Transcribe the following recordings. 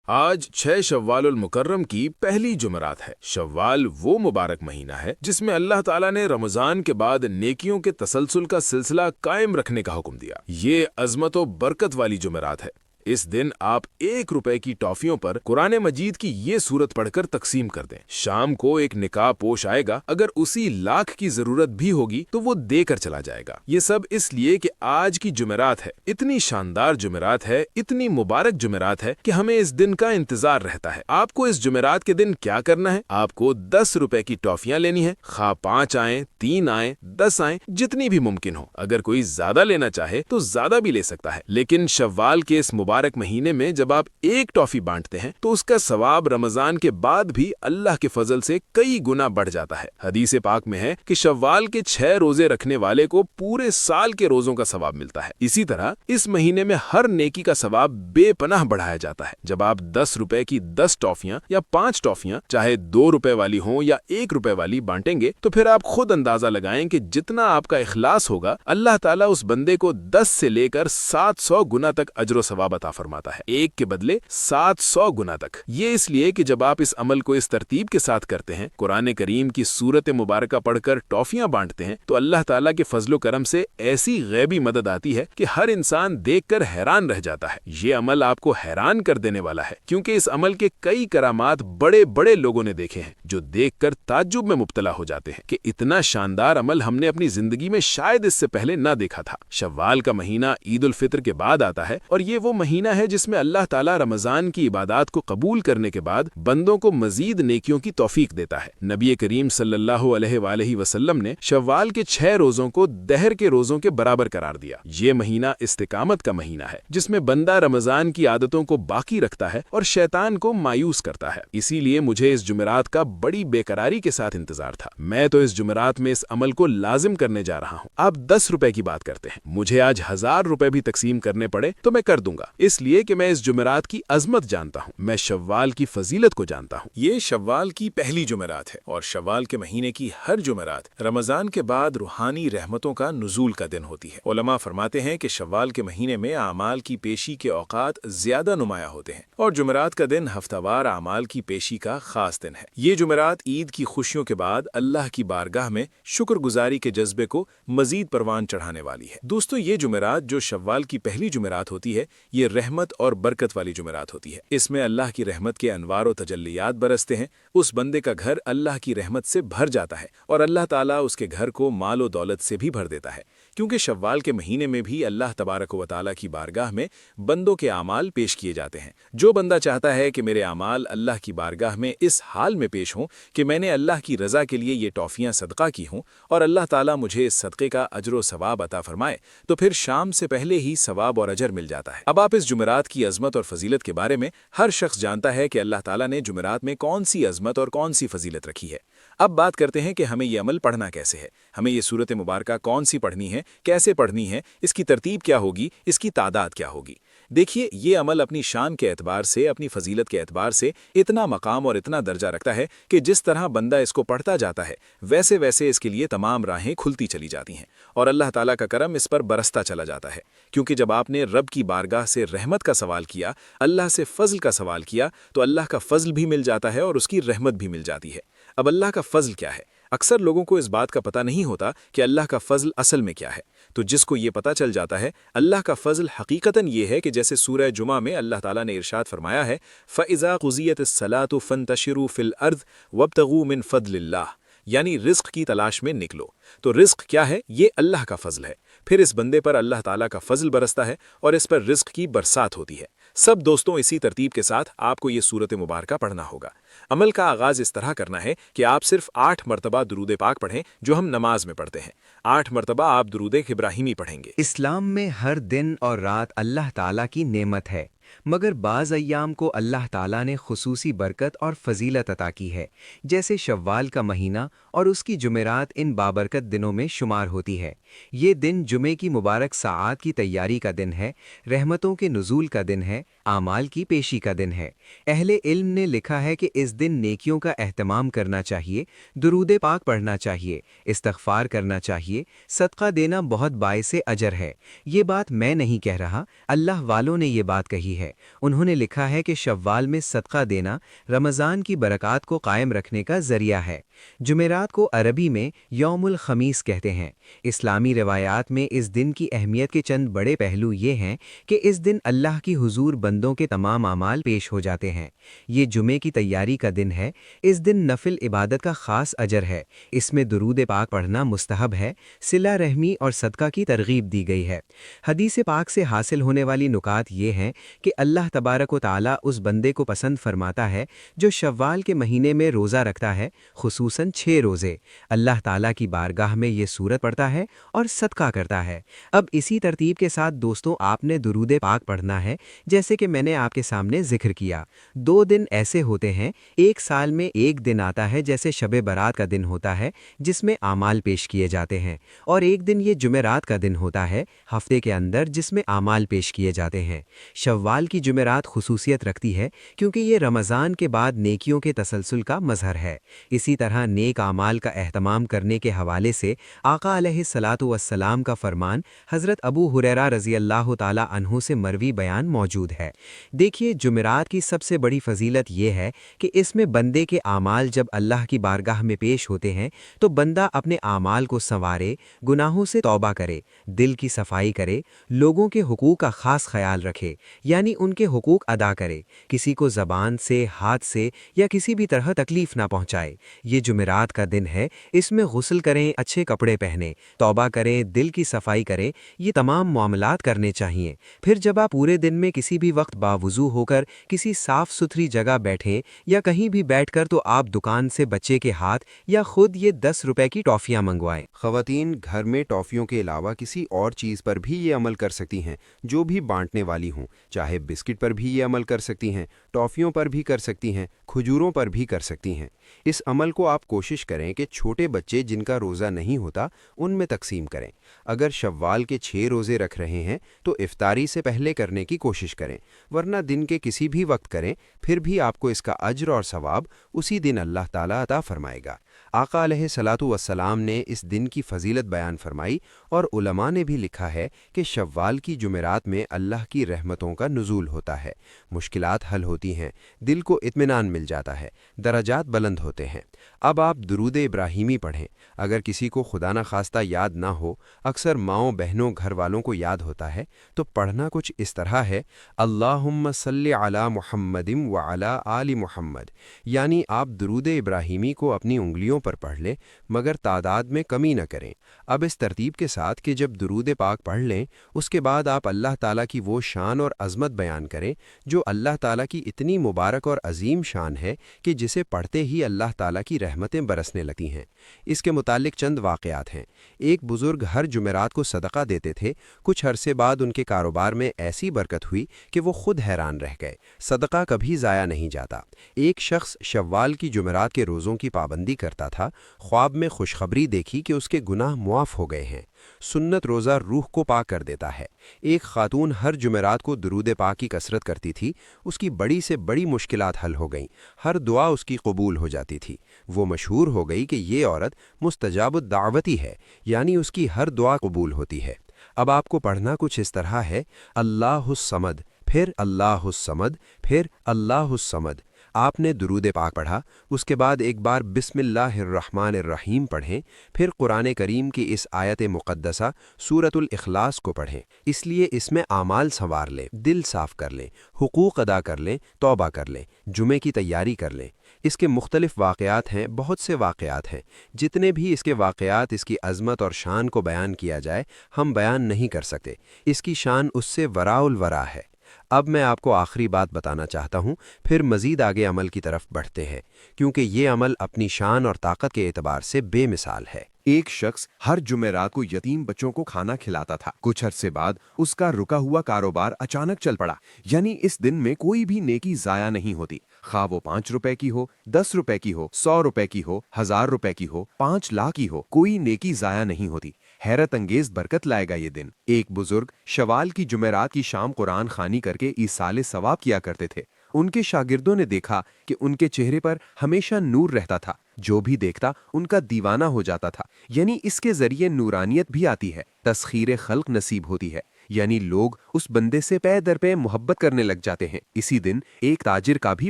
آج 6 शव्वाल मुकर्रम की पहली जुमरात है। शव्वाल वो मुबारक महीना है जिसमें अल्लाह ताला ने रमजान के बाद नेकियों के तसलसल का सिलसिला कायम रखने का हुक्म दिया। ये अजमत व बरकत वाली जुमरात है। इस दिन आप 1 रुपए की टॉफियों पर कुरान मजीद की ये सूरत पढ़कर तकसीम कर दें। शाम को एक निकाह पोश आएगा, अगर उसी लाख की जरूरत भी होगी तो वो देकर चला जाएगा। ये सब इसलिए कि आज की जुमेरात है, इतनी शानदार जुमेरात है, इतनी मुबारक जुमेरात है कि हमें इस दिन का इंतजार रहता है। आपको इस जुमेरात के दिन क्या करना है? आपको 10 रुपए की टॉफियां लेनी है, खा 5 आए, 3 आए, 10 आए, जितनी भी मुमकिन हो। अगर कोई ज्यादा लेना चाहे तो ज्यादा भी ले सकता है, लेकिन शव्वाल के इस मुबारक महीने में जब आप एक टॉफी बांटते हैं तो उसका सवाब रमजान के बाद भी अल्लाह के फजल से कई गुना बढ़ जाता है। हदीस पाक में है कि शव्वाल के 6 रोजे रखने वाले को पूरे साल के रोजों का सवाब मिलता है। इसी तरह इस महीने में हर नेकी का सवाब बेपनाह बढ़ाया जाता है। जब आप 10 रुपए की 10 टॉफियां या 5 टॉफियां, चाहे 2 रुपए वाली हो या 1 रुपए वाली बांटेंगे तो फिर आप खुद अंदाजा लगाएं कि जितना आपका इखलास होगा, अल्लाह ताला उस बंदे को 10 से लेकर 700 गुना तक अजर सवाब अता फरमाता है। एक के बदले 700 गुना तक। ये इसलिए कि जब आप इस अमल को इस तरतीब के साथ करते हैं, कुरान करीम की सूरत मुबारका पढ़कर टॉफियां बांटते हैं, तो अल्लाह ताला के फजलो करम से ऐसी गैबी मदद आती है कि हर इंसान देखकर हैरान रह जाता है। ये अमल आपको हैरान कर देने वाला है, क्योंकि इस अमल के कई करामात बड़े बड़े लोगों ने देखे हैं जो देखकर ताज्जुब में मुब्तला हो जाते हैं कि इतना शानदार अमल हमने अपनी जिंदगी में शायद इससे पहले ना देखा था। शव्वाल का महीना ईद उल फितर के बाद आता है और ये वो महीना है जिसमें अल्लाह ताला रमजान की इबादत को कबूल करने के बाद बंदों को मजीद नेकियों की तौफीक देता है। नबी करीम सल्लल्लाहु अलैहि वसल्लम ने शव्वाल के 6 रोजों को दहर के रोजों के बराबर करार दिया। ये महीना इस्तिकामत का महीना है जिसमें बंदा रमजान की आदतों को बाकी रखता है और शैतान को मायूस करता है। इसीलिए मुझे इस जुमेरात का बड़ी बेकरारी के साथ इंतजार था। मैं तो इस जुमेरात में इस अमल को लाजिम करने जा रहा हूँ। आप 10 रुपए की बात करते हैं, मुझे आज 1000 रुपए भी तकसीम करने पड़े तो मैं कर दूंगा, इसलिए कि मैं इस जुमेरात की अजमत जानता हूँ, मैं शव्वाल की फजीलत को जानता हूँ। ये शव्वाल की पहली जुमेरात है और शव्वाल के महीने की हर जुमेरात रमजान के बाद रूहानी रहमतों का नुजूल का दिन होती है। उलमा फरमाते हैं कि शव्वाल के महीने में आमाल की पेशी के औकात ज्यादा नुमाया होते हैं और जुमेरात का दिन हफ्तावार आमाल की पेशी का खास दिन है। ये जुमेरात ईद की खुशियों के बाद अल्लाह की बारगाह में शुक्रगुजारी के जज्बे को मजीद परवान चढ़ाने वाली है। दोस्तों, ये जुमेरात जो शव्वाल की पहली जुमेरात होती है, ये रहमत और बरकत वाली जुमेरात होती है। इसमें अल्लाह की रहमत के अनवार व तजल्लियात बरसते हैं। उस बंदे का घर अल्लाह की रहमत से भर जाता है और अल्लाह ताला उसके घर को माल व दौलत से भी भर देता है, क्योंकि शव्वाल के महीने में भी अल्लाह तबारक व तआला की बारगाह में बंदों के आमाल पेश किए जाते हैं। जो बंदा चाहता है कि मेरे आमाल अल्लाह की बारगाह में इस हाल में पेश हों कि मैंने अल्लाह की रज़ा के लिए ये टॉफियाँ सदका की हों और अल्लाह ताला मुझे इस सदक़े का अजर व सवाब अता फरमाए, तो फिर शाम से पहले ही सवाब और अजर मिल जाता है। अब आप इस जुमेरात की अजमत और फजीलत के बारे में हर शख्स जानता है कि अल्लाह ताला ने जुमेरात में कौन सी अजमत और कौन सी फजीलत रखी है। अब बात करते हैं कि हमें ये अमल पढ़ना कैसे है, हमें ये सूरत मुबारका कौन सी पढ़नी है, कैसे पढ़नी है, इसकी तरतीब क्या होगी, इसकी तादाद क्या होगी। देखिए, ये अमल अपनी शान के एतबार से, अपनी फजीलत के एतबार से इतना मकाम और इतना दर्जा रखता है कि जिस तरह बंदा इसको पढ़ता जाता है वैसे वैसे इसके लिए तमाम राहें खुलती चली जाती हैं और अल्लाह ताला का करम इस पर बरसता चला जाता है। क्योंकि जब आपने रब की बारगाह से रहमत का सवाल किया, अल्लाह से फजल का सवाल किया, तो अल्लाह का फजल भी मिल जाता है और उसकी रहमत भी मिल जाती है। अब अल्लाह का फजल क्या है? अक्सर लोगों को इस बात का पता नहीं होता कि अल्लाह का फजल असल में क्या है। तो जिसको ये पता चल जाता है अल्लाह का फजल हकीकतन ये है कि जैसे सूरह जुमा में अल्लाह ताला ने इरशाद फरमाया है, फ़इज़ा क़ुज़ियतिस्सलातु फ़ंतशिरू फ़िल अर्ज़ वब्तगू मिन फ़ज़लिल्लाह, यानी रिस्क की तलाश में निकलो। तो रिस्क क्या है? ये अल्लाह का फजल है। फिर इस बंदे पर अल्लाह ताला का फजल बरसता है और इस पर रिस्क की बरसात होती है। सब दोस्तों, इसी तरतीब के साथ आपको ये सूरत मुबारका पढ़ना होगा। अमल का आगाज इस तरह करना है कि आप सिर्फ 8 मरतबा दुरूद पाक पढ़ें जो हम नमाज में पढ़ते हैं। 8 मरतबा आप दुरूद इब्राहिमी पढ़ेंगे। इस्लाम में हर दिन और रात अल्लाह ताला की नेमत है, मगर बाज़ अय्याम को अल्लाह ताला ने खुसूसी बरकत और फजीलत अता की है, जैसे शव्वाल का महीना और उसकी जुमेरात इन बाबरकत दिनों में शुमार होती है। ये दिन जुमे की मुबारक साआत की तैयारी का दिन है, रहमतों के नुज़ूल का दिन है, आमाल की पेशी का दिन है। अहले इल्म ने लिखा है कि इस दिन नेकियों का एहतमाम करना चाहिए, दुरूद पाक पढ़ना चाहिए, इस्तग़फ़ार करना चाहिए, सदका देना बहुत बाइसे अजर है। ये बात मैं नहीं कह रहा, अल्लाह वालों ने ये बात कही है। उन्होंने लिखा है कि शव्वाल में सदका देना रमज़ान की बरक़ात को कायम रखने का ज़रिया है। जुमेरात को अरबी में यौमुल ख़मीस कहते हैं। इस्लामी रिवायात में इस दिन की अहमियत के चंद बड़े पहलू ये हैं कि इस दिन अल्लाह की हुजूर बंदों के तमाम आमाल पेश हो जाते हैं। ये जुमे की तैयारी का दिन है। इस दिन नफिल इबादत का ख़ास अजर है। इसमें दुरूद पाक पढ़ना मुस्तहब है। सिला रहमी और सदका की तरगीब दी गई है। हदीस पाक से हासिल होने वाली नुकात ये हैं कि अल्लाह तबारक व तआला उस बंदे को पसंद फरमाता है जो शव्वाल के महीने में रोज़ा रखता है, खुसूसन 6 रोज़े। अल्लाह ताला की बारगाह में ये सूरत पढ़ता है और सदका करता है। अब इसी तरतीब के साथ दोस्तों आपने दुरूद पाक पढ़ना है, जैसे कि मैंने आपके सामने जिक्र किया। 2 दिन ऐसे होते हैं, एक साल में एक दिन आता है जैसे शब बारात का दिन होता है जिसमें आमाल पेश किए जाते हैं, और एक दिन ये जुमेरात का दिन होता है हफ्ते के अंदर जिसमें आमाल पेश किए जाते हैं। शव्वाल की जुमेरात खुसूसियत रखती है क्योंकि ये रमज़ान के बाद नेकियों के तसलसल का मज़हर है। इसी तरह नेक आमाल का एहतमाम करने के हवाले से आका अलैहिस्सलातु वस्सलाम का फरमान हज़रत अबू हुरैरा रज़ी अल्लाह ताला अन्हु से मरवी बयान मौजूद है। देखिए, जुमेरात की सबसे बड़ी फजीलत यह है कि इसमें बंदे के आमाल जब अल्लाह की बारगाह में पेश होते हैं तो बंदा अपने आमाल को संवारे, गुनाहों से तौबा करे, दिल की सफाई करे, लोगों के हुकूक का ख़ास ख्याल रखे, यानी उनके हुकूक अदा करे, किसी को ज़बान से, हाथ से या किसी भी तरह तकलीफ़ ना पहुँचाए। ये जुमेरात का दिन है, इसमें गुस्ल करें, अच्छे कपड़े पहने, तौबा करें, दिल की सफाई करें, ये तमाम मामलात करने चाहिए। फिर जब आप पूरे दिन में किसी भी वक्त बावुज़ू होकर किसी साफ़ सुथरी जगह बैठें या कहीं भी बैठकर तो आप दुकान से बच्चे के हाथ या खुद ये 10 रुपए की टॉफ़ियाँ मंगवाएं। ख़वातीन घर में टॉफ़ियों के अलावा किसी और चीज़ पर भी ये अमल कर सकती हैं जो भी बांटने वाली हों। चाहे बिस्किट पर भी ये अमल कर सकती हैं, टॉफ़ियों पर भी कर सकती हैं, खजूरों पर भी कर सकती हैं। इस अमल को आप कोशिश करें कि छोटे बच्चे जिनका रोज़ा नहीं होता उनमें तकसीम करें। अगर शव्वाल के 6 रोज़े रख रहे हैं तो इफ्तारी से पहले करने की कोशिश करें, वरना दिन के किसी भी वक्त करें, फिर भी आपको इसका अज्र और सवाब उसी दिन अल्लाह ताला अता फरमाएगा। आका अलैहिस्सलातु वस्सलाम ने इस दिन की फजीलत बयान फरमाई और उलमा ने भी लिखा है कि शव्वाल की जुमेरात में अल्लाह की रहमतों का नुज़ूल होता है, मुश्किलात हल होती हैं, दिल को इत्मीनान मिल जाता है, दराजात बुलंद होते हैं। अब आप दुरूद इब्राहीमी पढ़ें। अगर किसी को खुदा न खास्ता याद ना हो, अक्सर माँओं बहनों घर वालों को याद होता है, तो पढ़ना कुछ इस तरह है, अल्लाहुम्मा सल्लि अला मुहम्मदिम व अला आलि मुहम्मद। यानी आप दुरूद इब्राहीमी को अपनी उंगलियों पर पढ़ लें, मगर तादाद में कमी न करें। अब इस तरतीब के साथ कि जब दुरूद पाक पढ़ लें, उसके बाद आप अल्लाह ताला की वो शान और अज़मत बयान करें जो अल्लाह ताला की इतनी मुबारक और अजीम शान है कि जिसे पढ़ते ही अल्लाह ताला की रहमतें बरसने लगती हैं। इसके मुतालिक चंद वाक़यात हैं। एक बुज़ुर्ग हर जुमेरात को सदका देते थे। कुछ अरसे बाद उनके कारोबार में ऐसी बरकत हुई कि वो खुद हैरान रह गए। सदका कभी ज़ाया नहीं जाता। एक शख्स शव्वाल की जुमेरात के रोज़ों की पाबंदी करता था। ख्वाब में खुशखबरी देखी कि उसके गुनाह मुआफ़ हो गए हैं। सुन्नत रोज़ा रूह को पाक कर देता है। एक खातून हर जुमेरात को दुरूद पाक की कसरत करती थी। उसकी बड़ी से बड़ी मुश्किलात हल हो गईं। हर दुआ उसकी कबूल हो जाती थी। वो मशहूर हो गई कि ये औरत मुस्तजाबुद दावती है, यानी उसकी हर दुआ कबूल होती है। अब आपको पढ़ना कुछ इस तरह है, अल्लाहुस समद, फिर अल्लाहुस समद, फिर अल्लाहुस समद। आपने दुरूद पाक पढ़ा, उसके बाद एक बार बिस्मिल्लाहिर्रहमानिर्रहीम पढ़ें, फिर कुरान करीम की इस आयत मुक़द्दसा सूरतुल इखलास को पढ़ें। इसलिए इसमें आमाल संवार लें, दिल साफ़ कर लें, हुकूक अदा कर लें, तौबा कर लें, जुमे की तैयारी कर लें। इसके मुख्तलिफ वाक़यात हैं, बहुत से वाक़यात हैं। जितने भी इसके वाक़यात इसकी अज़मत और शान को बयान किया जाए, हम बयान नहीं कर सकते। इसकी शान उससे वराउल वरा है। अब मैं आपको आखिरी बात बताना चाहता हूँ, फिर मज़ीद आगे अमल की तरफ बढ़ते हैं, क्योंकि ये अमल अपनी शान और ताकत के एतबार से बेमिसाल है। एक शख्स हर जुमेरात को यतीम बच्चों को खाना खिलाता था। कुछ अरसे बाद उसका रुका हुआ कारोबार अचानक चल पड़ा। यानी इस दिन में कोई भी नेकी ज़ाया नहीं होती, खा वो 5 रुपए की हो, 10 रुपए की हो, 100 रुपए की हो, 1000 रुपए की हो, 5 लाख की हो, कोई नेकी ज़ाया नहीं होती। हैरत अंगेज बरकत लाएगा ये दिन। एक बुजुर्ग शवाल की जुमेरात की शाम कुरान खानी करके ईसाले सवाब किया करते थे। उनके शागिर्दों ने देखा कि उनके चेहरे पर हमेशा नूर रहता था, जो भी देखता उनका दीवाना हो जाता था। यानी इसके जरिए नूरानियत भी आती है, तस्खीर खल्क नसीब होती है, यानी लोग उस बंदे से पै दर पे मोहब्बत करने लग जाते हैं। इसी दिन एक ताजिर का भी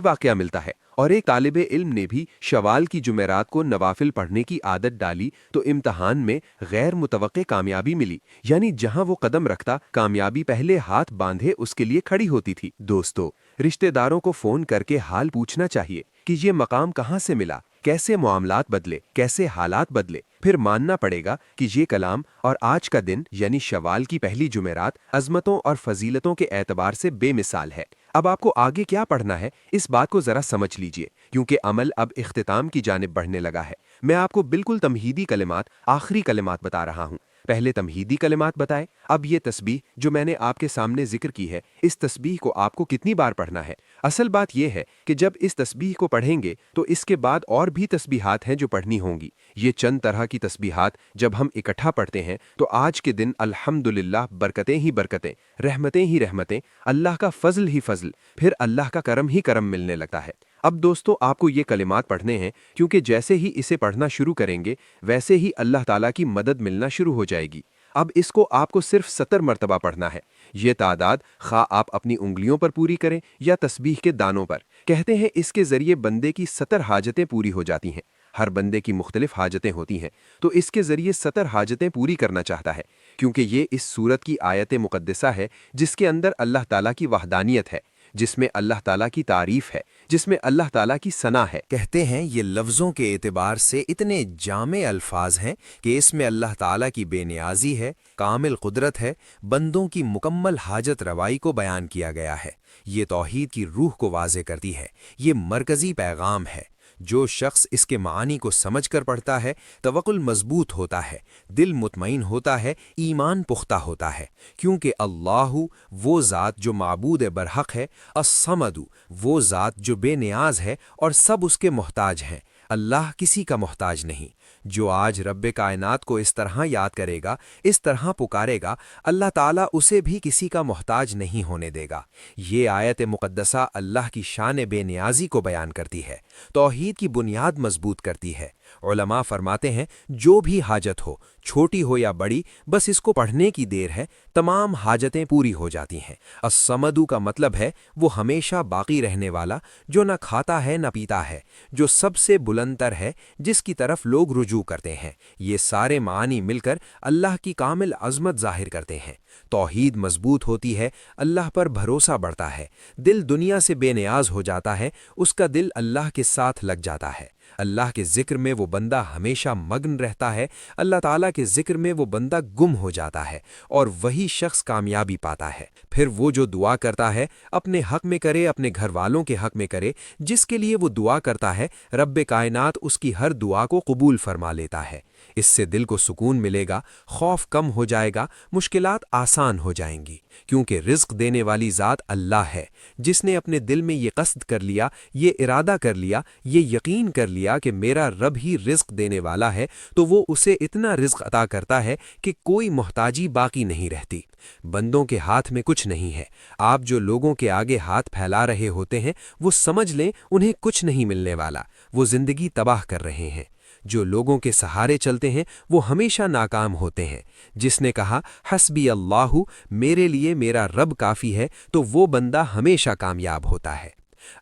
वाकया मिलता है और एक तालिबे इल्म ने भी शवाल की जुमेरात को नवाफिल पढ़ने की आदत डाली तो इम्तहान में गैर मुतवक्के कामयाबी मिली। यानी जहां वो कदम रखता कामयाबी पहले हाथ बांधे उसके लिए खड़ी होती थी। दोस्तों, रिश्तेदारों को फोन करके हाल पूछना चाहिए कि ये मकाम कहाँ से मिला, कैसे मामलात बदले, कैसे हालात बदले। फिर मानना पड़ेगा कि ये कलाम और आज का दिन यानी शवाल की पहली जुमेरात अजमतों और फजीलतों के एतबार से बेमिसाल है। अब आपको आगे क्या पढ़ना है इस बात को जरा समझ लीजिए, क्योंकि अमल अब इख्तिताम की जानिब बढ़ने लगा है। मैं आपको बिल्कुल तमहीदी कलिमात, आखिरी कलिमात बता रहा हूँ। पहले तमहीदी कलिमात बताए, अब ये तस्बीह जो मैंने आपके सामने जिक्र की है, इस तस्बीह को आपको कितनी बार पढ़ना है। असल बात यह है कि जब इस तस्बीह को पढ़ेंगे तो इसके बाद और भी तस्बीहात हैं जो पढ़नी होंगी। ये चंद तरह की तस्बीहात जब हम इकट्ठा पढ़ते हैं तो आज के दिन अल्हम्दुलिल्लाह बरकतें ही बरकतें, रहमतें ही रहमतें, अल्लाह का फजल ही फजल, फिर अल्लाह का करम ही करम मिलने लगता है। अब दोस्तों, आपको ये कलिमात पढ़ने हैं, क्योंकि जैसे ही इसे पढ़ना शुरू करेंगे वैसे ही अल्लाह ताला की मदद मिलना शुरू हो जाएगी। अब इसको आपको सिर्फ 70 मरतबा पढ़ना है। ये तादाद खा आप अपनी उंगलियों पर पूरी करें या तस्बीह के दानों पर। कहते हैं इसके जरिए बंदे की 70 हाजतें पूरी हो जाती हैं। हर बंदे की मुख्तलिफ हाजतें होती हैं, तो इसके जरिए 70 हाजतें पूरी करना चाहता है, क्योंकि ये इस सूरत की आयत मुक़द्दसा है जिसके अंदर अल्लाह ताला की वहदानियत है, जिसमें अल्लाह ताला की तारीफ है, जिसमें अल्लाह ताला की सना है। कहते हैं ये लफ्ज़ों के एतबार से इतने जामे अल्फाज हैं कि इसमें अल्लाह ताला की बेनियाजी है, कामिल कुदरत है, बंदों की मुकम्मल हाजत रवाई को बयान किया गया है। ये तौहीद की रूह को वाज़े करती है। ये मरकज़ी पैगाम है। जो शख्स इसके मानी को समझ कर पढ़ता है, तवक्कुल मजबूत होता है, दिल मुतमईन होता है, ईमान पुख्ता होता है, क्योंकि अल्लाहु वो ज़ात जो माबूद बरहक है, अस्समदु वो ज़ात जो बेनियाज है और सब उसके मोहताज हैं। अल्लाह किसी का मोहताज नहीं। जो आज रब्बे कायनात को इस तरह याद करेगा, इस तरह पुकारेगा, अल्लाह ताला उसे भी किसी का मोहताज नहीं होने देगा। ये आयत मुक़द्दसा अल्लाह की शान बेनियाजी को बयान करती है, तौहीद की बुनियाद मजबूत करती है। उलमा फरमाते हैं जो भी हाजत हो, छोटी हो या बड़ी, बस इसको पढ़ने की देर है, तमाम हाजतें पूरी हो जाती हैं। अस्समदु का मतलब है वो हमेशा बाकी रहने वाला, जो न खाता है न पीता है, जो सबसे बुलंदतर है, जिसकी तरफ लोग रुजू करते हैं। ये सारे मानी मिलकर अल्लाह की कामिल अज़मत ज़ाहिर करते हैं। तौहीद मजबूत होती है, अल्लाह पर भरोसा बढ़ता है, दिल दुनिया से बेनियाज हो जाता है, उसका दिल अल्लाह के साथ लग जाता है। अल्लाह के ज़िक्र में वो बंदा हमेशा मग्न रहता है, अल्लाह ताला के ज़िक्र में वो बंदा गुम हो जाता है और वही शख्स कामयाबी पाता है। फिर वो जो दुआ करता है अपने हक़ में करे, अपने घर वालों के हक़ में करे, जिसके लिए वो दुआ करता है रब्बे कायनात उसकी हर दुआ को कबूल फरमा लेता है। इससे दिल को सुकून मिलेगा, खौफ कम हो जाएगा, मुश्किलात आसान हो जाएंगी, क्योंकि रिज़्क़ देने वाली ज़ात अल्लाह है। जिसने अपने दिल में ये क़स्द कर लिया, ये इरादा कर लिया, ये यकीन कर लिया कि मेरा रब ही रिज़्क़ देने वाला है, तो वो उसे इतना रिज़्क़ अता करता है कि कोई मोहताजी बाकी नहीं रहती। बंदों के हाथ में कुछ नहीं है। आप जो लोगों के आगे हाथ फैला रहे होते हैं वो समझ लें उन्हें कुछ नहीं मिलने वाला, वो ज़िंदगी तबाह कर रहे हैं। जो लोगों के सहारे चलते हैं वो हमेशा नाकाम होते हैं। जिसने कहा हस्बी अल्लाहु, मेरे लिए मेरा रब काफ़ी है, तो वो बंदा हमेशा कामयाब होता है।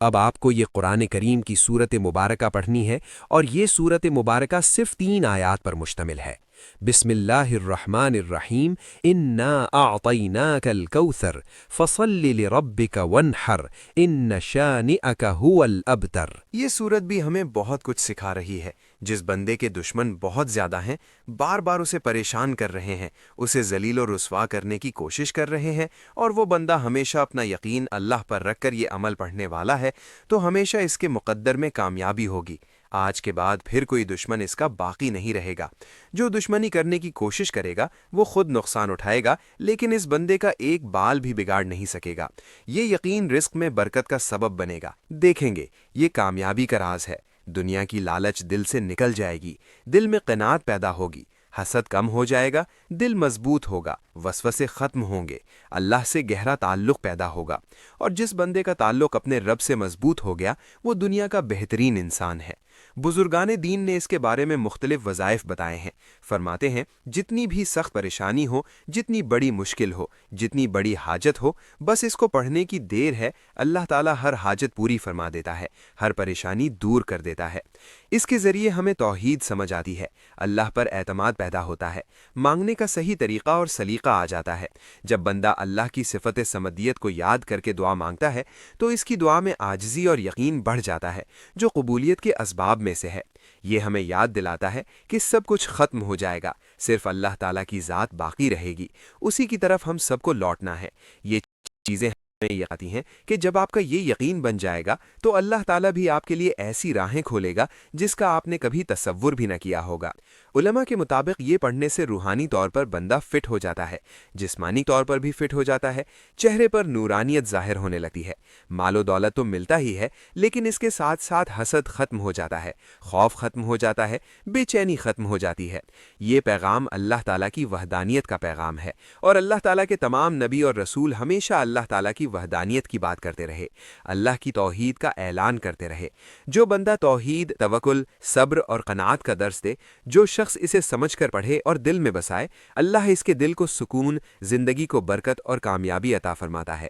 अब आपको ये कुरान करीम की सूरत मुबारका पढ़नी है और ये सूरत मुबारका सिर्फ 3 आयात पर मुश्तमिल है। बिस्मिल्लाहिर्रहमानिर्रहीम, इन्ना अअतैनाकल कौसर फसल्लि लिरब्बिका वन्हर इन्न शानिअका हुवल अबतर। ये सूरत भी हमें बहुत कुछ सिखा रही है। जिस बंदे के दुश्मन बहुत ज़्यादा हैं, बार बार उसे परेशान कर रहे हैं, उसे जलील और रुस्वा करने की कोशिश कर रहे हैं, और वो बंदा हमेशा अपना यकीन अल्लाह पर रख कर ये अमल पढ़ने वाला है, तो हमेशा इसके मुक़द्दर में कामयाबी होगी। आज के बाद फिर कोई दुश्मन इसका बाकी नहीं रहेगा। जो दुश्मनी करने की कोशिश करेगा वो खुद नुकसान उठाएगा, लेकिन इस बंदे का एक बाल भी बिगाड़ नहीं सकेगा। ये यकीन रिस्क में बरकत का सबब बनेगा। देखेंगे, ये कामयाबी का राज है। दुनिया की लालच दिल से निकल जाएगी, दिल में क़नाअत पैदा होगी, حسد کم ہو جائے گا، دل مضبوط ہوگا، وسوسے ختم ہوں گے، اللہ سے گہرا تعلق پیدا ہوگا، اور جس بندے کا تعلق اپنے رب سے مضبوط ہو گیا وہ دنیا کا بہترین انسان ہے۔ بزرگان دین نے اس کے بارے میں مختلف وظائف بتائے ہیں۔ فرماتے ہیں جتنی بھی سخت پریشانی ہو، جتنی بڑی مشکل ہو، جتنی بڑی حاجت ہو، بس اس کو پڑھنے کی دیر ہے، اللہ تعالیٰ ہر حاجت پوری فرما دیتا ہے، ہر پریشانی دور کر دیتا ہے۔ اس کے ذریعے ہمیں توحید سمجھ آتی ہے، اللہ پر اعتماد پیدا ہوتا ہے، مانگنے کا صحیح طریقہ اور سلیقہ آ جاتا ہے۔ جب بندہ اللہ کی صفت سمدیت کو یاد کر کے دعا مانگتا ہے تو اس کی دعا میں عاجزی اور یقین بڑھ جاتا ہے، جو قبولیت کے اسباب میں سے ہے۔ یہ ہمیں یاد دلاتا ہے کہ سب کچھ ختم ہو جائے گا، صرف اللہ تعالیٰ کی ذات باقی رہے گی، اسی کی طرف ہم سب کو لوٹنا ہے۔ یہ چیزیں ہمیں یہ آتی ہیں کہ جب آپ کا یہ یقین بن جائے گا تو اللہ تعالیٰ بھی آپ کے لیے ایسی راہیں کھولے گا جس کا آپ نے کبھی تصور بھی نہ کیا ہوگا۔ علماء کے مطابق یہ پڑھنے سے روحانی طور پر بندہ فٹ ہو جاتا ہے، جسمانی طور پر بھی فٹ ہو جاتا ہے، چہرے پر نورانیت ظاہر ہونے لگتی ہے، مال و دولت تو ملتا ہی ہے لیکن اس کے ساتھ ساتھ حسد ختم ہو جاتا ہے، خوف ختم ہو جاتا ہے، بے چینی ختم ہو جاتی ہے۔ یہ پیغام اللہ تعالیٰ کی وحدانیت کا پیغام ہے، اور اللہ تعالیٰ کے تمام نبی اور رسول ہمیشہ اللہ تعالیٰ کی وحدانیت کی بات کرتے رہے، اللہ کی توحید کا اعلان کرتے رہے۔ جو بندہ توحید، توکل، صبر اور قناعت کا درس دے، جو شخص اسے سمجھ کر پڑھے اور دل میں بسائے، اللہ اس کے دل کو سکون، زندگی کو برکت اور کامیابی عطا فرماتا ہے۔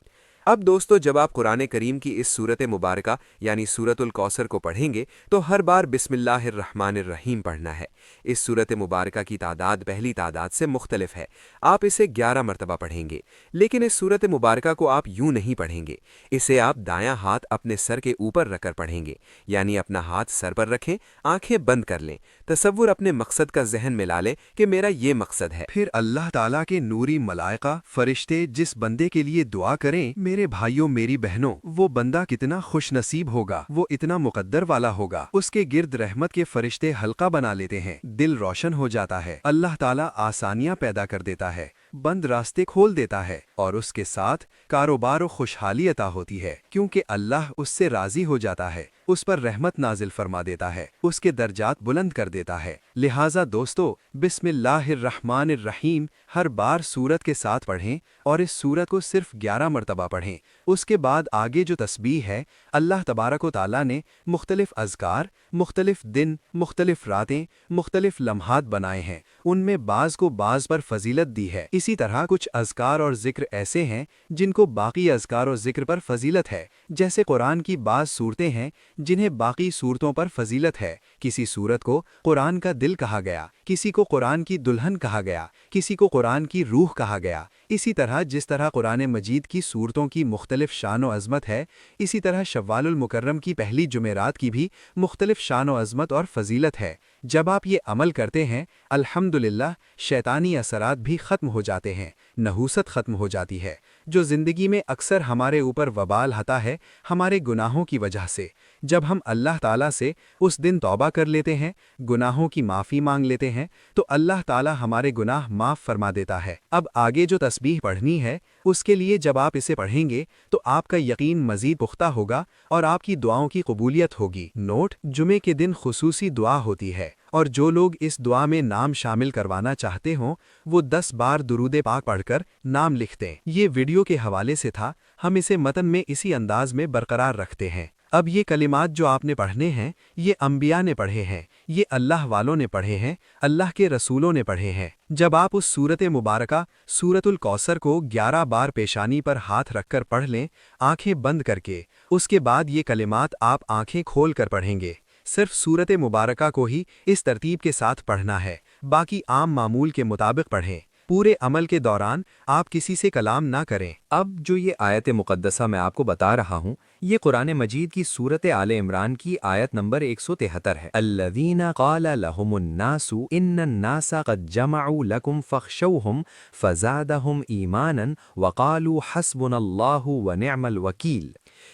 اب دوستو، جب آپ قرآن کریم کی اس سورت مبارکہ یعنی سورت الکوثر کو پڑھیں گے تو ہر بار بسم اللہ الرحمن الرحیم پڑھنا ہے۔ اس سورت مبارکہ کی تعداد پہلی تعداد سے مختلف ہے، آپ اسے 11 مرتبہ پڑھیں گے، لیکن اس سورت مبارکہ کو آپ یوں نہیں پڑھیں گے، اسے آپ دایاں ہاتھ اپنے سر کے اوپر رکھ کر پڑھیں گے، یعنی اپنا ہاتھ سر پر رکھیں، آنکھیں بند کر لیں، تصور اپنے مقصد کا ذہن میں لا لیں کہ میرا یہ مقصد ہے۔ پھر اللہ تعالیٰ کے نوری ملائکہ فرشتے جس بندے کے لیے دعا کریں، میرے بھائیوں میری بہنوں، وہ بندہ کتنا خوش نصیب ہوگا، وہ اتنا مقدر والا ہوگا، اس کے گرد رحمت کے فرشتے حلقہ بنا لیتے ہیں، دل روشن ہو جاتا ہے، اللہ تعالیٰ آسانیاں پیدا کر دیتا ہے، بند راستے کھول دیتا ہے، اور اس کے ساتھ کاروبار و خوشحالی عطا ہوتی ہے، کیونکہ اللہ اس سے راضی ہو جاتا ہے، اس پر رحمت نازل فرما دیتا ہے، اس کے درجات بلند کر دیتا ہے۔ لہٰذا دوستو، بسم اللہ الرحمن الرحیم ہر بار سورت کے ساتھ پڑھیں، اور اس سورت کو صرف 11 مرتبہ پڑھیں۔ اس کے بعد آگے جو تسبیح ہے، اللہ تبارک و تعالیٰ نے مختلف اذکار، مختلف دن، مختلف راتیں، مختلف لمحات بنائے ہیں، ان میں بعض کو بعض پر فضیلت دی ہے۔ اسی طرح کچھ اذکار اور ذکر ایسے ہیں جن کو باقی اذکار اور ذکر پر فضیلت ہے، جیسے قرآن کی بعض صورتیں ہیں جنہیں باقی صورتوں پر فضیلت ہے۔ کسی صورت کو قرآن کا دل کہا گیا، کسی کو قرآن کی دلہن کہا گیا، کسی کو قرآن کی روح کہا گیا۔ اسی طرح جس طرح قرآن مجید کی صورتوں کی مختلف شان و عظمت ہے، اسی طرح شوال المکرم کی پہلی جمعرات کی بھی مختلف شان و عظمت اور فضیلت ہے۔ جب آپ یہ عمل کرتے ہیں، الحمدللہ شیطانی اثرات بھی ختم ہو جاتے ہیں، نحوست ختم ہو جاتی ہے، جو زندگی میں اکثر ہمارے اوپر وبال آتا ہے ہمارے گناہوں کی وجہ سے۔ جب ہم اللہ تعالیٰ سے اس دن توبہ کر لیتے ہیں، گناہوں کی معافی مانگ لیتے ہیں، تو اللہ تعالیٰ ہمارے گناہ معاف فرما دیتا ہے۔ اب آگے جو تسبیح پڑھنی ہے، اس کے لیے جب آپ اسے پڑھیں گے تو آپ کا یقین مزید پختہ ہوگا اور آپ کی دعاؤں کی قبولیت ہوگی۔ نوٹ: جمعے کے دن خصوصی دعا ہوتی ہے، اور جو لوگ اس دعا میں نام شامل کروانا چاہتے ہوں وہ 10 بار درود پاک پڑھ کر نام لکھ دیں۔ یہ ویڈیو کے حوالے سے تھا، ہم اسے متن میں اسی انداز میں برقرار رکھتے ہیں۔ اب یہ کلمات جو آپ نے پڑھنے ہیں، یہ انبیاء نے پڑھے ہیں، یہ اللہ والوں نے پڑھے ہیں، اللہ کے رسولوں نے پڑھے ہیں۔ جب آپ اس سورت مبارکہ سورت الکوثر کو 11 بار پیشانی پر ہاتھ رکھ کر پڑھ لیں، آنکھیں بند کر کے، اس کے بعد یہ کلمات آپ آنکھیں کھول کر پڑھیں گے۔ صرف سورت مبارکہ کو ہی اس ترتیب کے ساتھ پڑھنا ہے، باقی عام معمول کے مطابق پڑھیں۔ پورے عمل کے دوران آپ کسی سے کلام نہ کریں۔ اب جو یہ آیت مقدسہ میں آپ کو بتا رہا ہوں، یہ قرآن مجید کی سورت آل عمران کی آیت نمبر 173 ہے۔ الذین قال لهم الناس ان الناس قد جمعوا لكم فاخشوهم فزادهم ایمانا وقالوا حسبنا اللہ ونعم الوکیل۔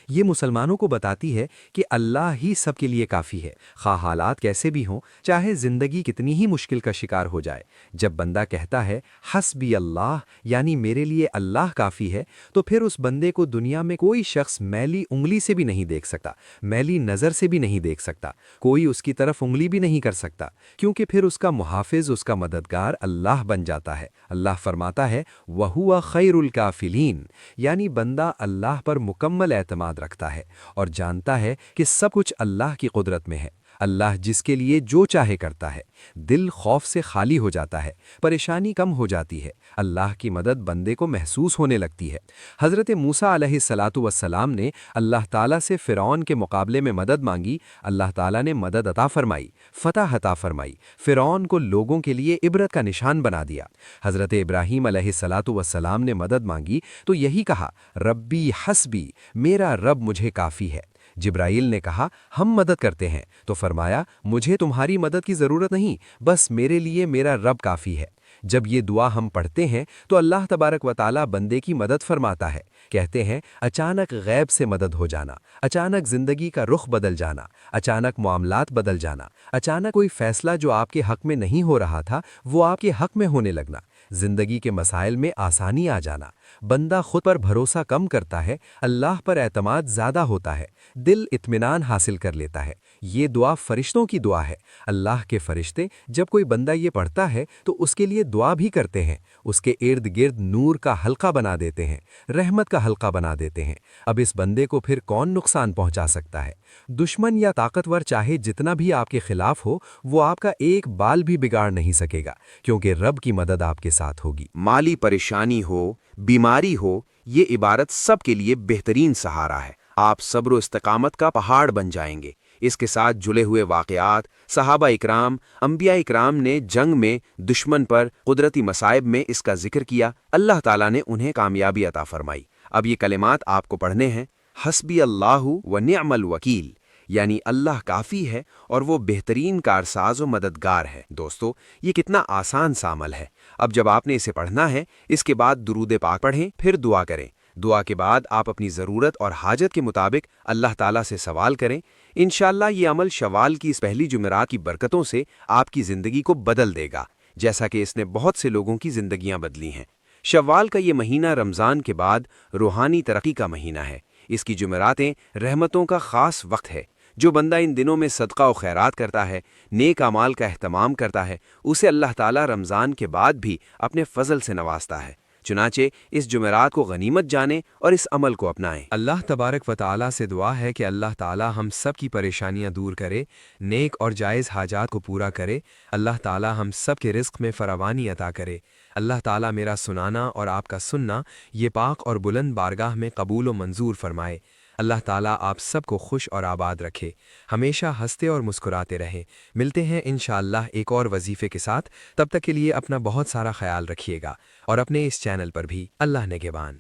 یہ مسلمانوں کو بتاتی ہے کہ اللہ ہی سب کے لیے کافی ہے، خواہ حالات کیسے بھی ہوں، چاہے زندگی کتنی ہی مشکل کا شکار ہو جائے۔ جب بندہ کہتا ہے حسبی اللہ، یعنی میرے لیے اللہ کافی ہے، تو پھر اس بندے کو دنیا میں کوئی شخص میلی انگلی سے بھی نہیں دیکھ سکتا، میلی نظر سے بھی نہیں دیکھ سکتا، کوئی اس کی طرف انگلی بھی نہیں کر سکتا، کیونکہ پھر اس کا محافظ، اس کا مددگار اللہ بن جاتا ہے۔ اللہ فرماتا ہے وَهُوَ خَيْرُ الْكَافِلِينَ، یعنی بندہ اللہ پر مکمل اعتماد رکھتا ہے اور جانتا ہے کہ سب کچھ اللہ کی قدرت میں ہے۔ اللہ جس کے لیے جو چاہے کرتا ہے، دل خوف سے خالی ہو جاتا ہے، پریشانی کم ہو جاتی ہے، اللہ کی مدد بندے کو محسوس ہونے لگتی ہے۔ حضرت موسیٰ علیہ الصلاۃ والسلام نے اللہ تعالیٰ سے فرعون کے مقابلے میں مدد مانگی، اللہ تعالیٰ نے مدد عطا فرمائی، فتح عطا فرمائی، فرعون کو لوگوں کے لیے عبرت کا نشان بنا دیا۔ حضرت ابراہیم علیہ الصلاۃ والسلام نے مدد مانگی تو یہی کہا ربی حسبی، میرا رب مجھے کافی ہے۔ جبرائیل نے کہا ہم مدد کرتے ہیں، تو فرمایا مجھے تمہاری مدد کی ضرورت نہیں، بس میرے لیے میرا رب کافی ہے۔ جب یہ دعا ہم پڑھتے ہیں تو اللہ تبارک و تعالیٰ بندے کی مدد فرماتا ہے۔ کہتے ہیں اچانک غیب سے مدد ہو جانا، اچانک زندگی کا رخ بدل جانا، اچانک معاملات بدل جانا، اچانک کوئی فیصلہ جو آپ کے حق میں نہیں ہو رہا تھا وہ آپ کے حق میں ہونے لگنا، زندگی کے مسائل میں آسانی آ جانا۔ بندہ خود پر بھروسہ کم کرتا ہے، اللہ پر اعتماد زیادہ ہوتا ہے، دل اطمینان حاصل کر لیتا ہے۔ یہ دعا فرشتوں کی دعا ہے۔ اللہ کے فرشتے جب کوئی بندہ یہ پڑھتا ہے تو اس کے لیے دعا بھی کرتے ہیں، اس کے ارد گرد نور کا حلقہ بنا دیتے ہیں، رحمت کا حلقہ بنا دیتے ہیں۔ اب اس بندے کو پھر کون نقصان پہنچا سکتا ہے؟ دشمن یا طاقتور چاہے جتنا بھی آپ کے خلاف ہو، وہ آپ کا ایک بال بھی بگاڑ نہیں سکے گا، کیونکہ رب کی مدد آپ کے ساتھ ہوگی۔ مالی پریشانی ہو، بیماری ہو، یہ عبارت سب کے لیے بہترین سہارا ہے۔ آپ صبر و استقامت کا پہاڑ بن جائیں گے۔ اس کے ساتھ جڑے ہوئے واقعات، صحابہ اکرام، انبیاء اکرام نے جنگ میں دشمن پر قدرتی مصائب میں اس کا ذکر کیا، اللہ تعالیٰ نے انہیں کامیابی عطا فرمائی۔ اب یہ کلمات آپ کو پڑھنے ہیں، حسبی اللہ و نعم الوکیل، یعنی اللہ کافی ہے اور وہ بہترین کارساز و مددگار ہے۔ دوستو، یہ کتنا آسان سا عمل ہے۔ اب جب آپ نے اسے پڑھنا ہے، اس کے بعد درود پاک پڑھیں، پھر دعا کریں۔ دعا کے بعد آپ اپنی ضرورت اور حاجت کے مطابق اللہ تعالیٰ سے سوال کریں۔ انشاءاللہ یہ عمل شوال کی اس پہلی جمعرات کی برکتوں سے آپ کی زندگی کو بدل دے گا، جیسا کہ اس نے بہت سے لوگوں کی زندگیاں بدلی ہیں۔ شوال کا یہ مہینہ رمضان کے بعد روحانی ترقی کا مہینہ ہے۔ اس کی جمعراتیں رحمتوں کا خاص وقت ہے۔ جو بندہ ان دنوں میں صدقہ و خیرات کرتا ہے، نیک اعمال کا اہتمام کرتا ہے، اسے اللہ تعالیٰ رمضان کے بعد بھی اپنے فضل سے نوازتا ہے۔ چنانچہ اس جمعرات کو غنیمت جانیں اور اس عمل کو اپنائیں۔ اللہ تبارک و تعالیٰ سے دعا ہے کہ اللہ تعالیٰ ہم سب کی پریشانیاں دور کرے، نیک اور جائز حاجات کو پورا کرے، اللہ تعالیٰ ہم سب کے رزق میں فراوانی عطا کرے۔ اللہ تعالیٰ میرا سنانا اور آپ کا سننا یہ پاک اور بلند بارگاہ میں قبول و منظور فرمائے۔ اللہ تعالیٰ آپ سب کو خوش اور آباد رکھے، ہمیشہ ہنستے اور مسکراتے رہیں۔ ملتے ہیں انشاءاللہ ایک اور وظیفے کے ساتھ، تب تک کے لیے اپنا بہت سارا خیال رکھیے گا اور اپنے اس چینل پر بھی اللہ نگہبان۔